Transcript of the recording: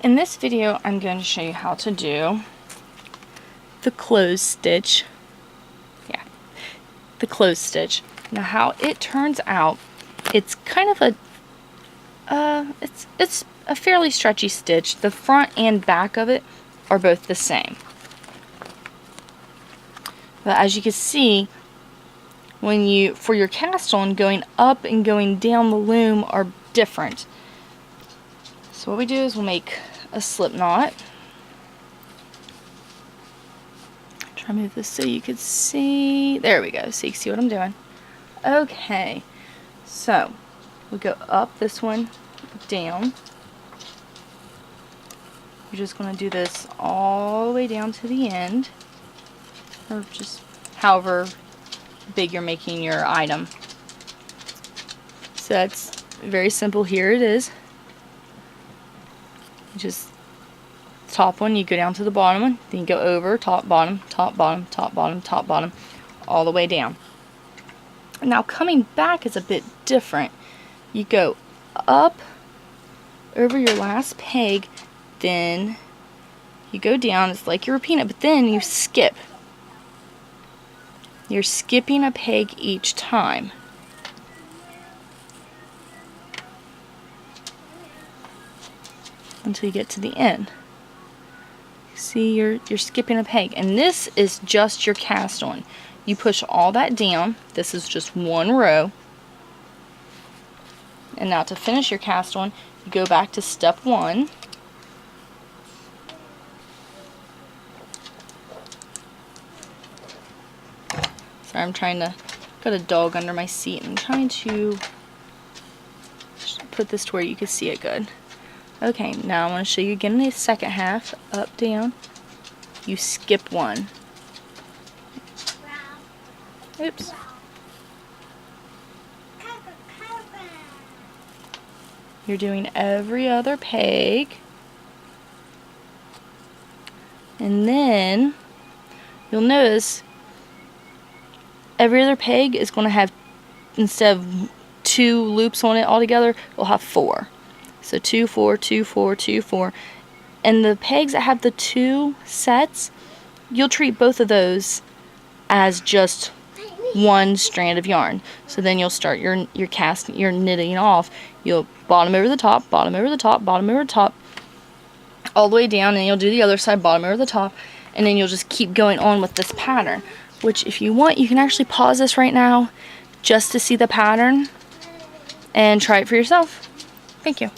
In this video, I'm going to show you how to do the closed stitch. Yeah, the closed stitch. Now, how it turns out, it's kind of a, it's a fairly stretchy stitch. The front and back of it are both the same. But as you can see, when you, for your cast on, going up and going down the loom are different. So what we do is we'll make a slip knot. Try to move this so you can see. There we go, so you can see what I'm doing. Okay, so we go up this one, down. You're just going to do this all the way down to the end, or just however big you're making your item. So that's very simple. Here it is. Just top one, you go down to the bottom one, then you go over, top, bottom, top, bottom, top, bottom, top, bottom, all the way down. Now coming back is a bit different. You go up over your last peg, then you go down. It's like you're repeating it, but then you skip. You're skipping a peg each time. Until you get to the end. See, you're skipping a peg, and this is just your cast on. You push all that down. This is just one row. And now to finish your cast on, you go back to step one. Sorry, I'm trying to, got a dog under my seat, and I'm trying to put this to where you can see it good. Okay, now I want to show you again the second half. Up, down. You skip one. Oops. You're doing every other peg. And then you'll notice every other peg is going to have, instead of 2 loops on it altogether, it'll have 4. So 2, 4, 2, 4, 2, 4. And the pegs that have the 2 sets, you'll treat both of those as just one strand of yarn. So then you'll start your knitting off. You'll bottom over the top, bottom over the top, bottom over the top, all the way down, and you'll do the other side, bottom over the top, and then you'll just keep going on with this pattern. Which, if you want, you can actually pause this right now just to see the pattern and try it for yourself. Thank you.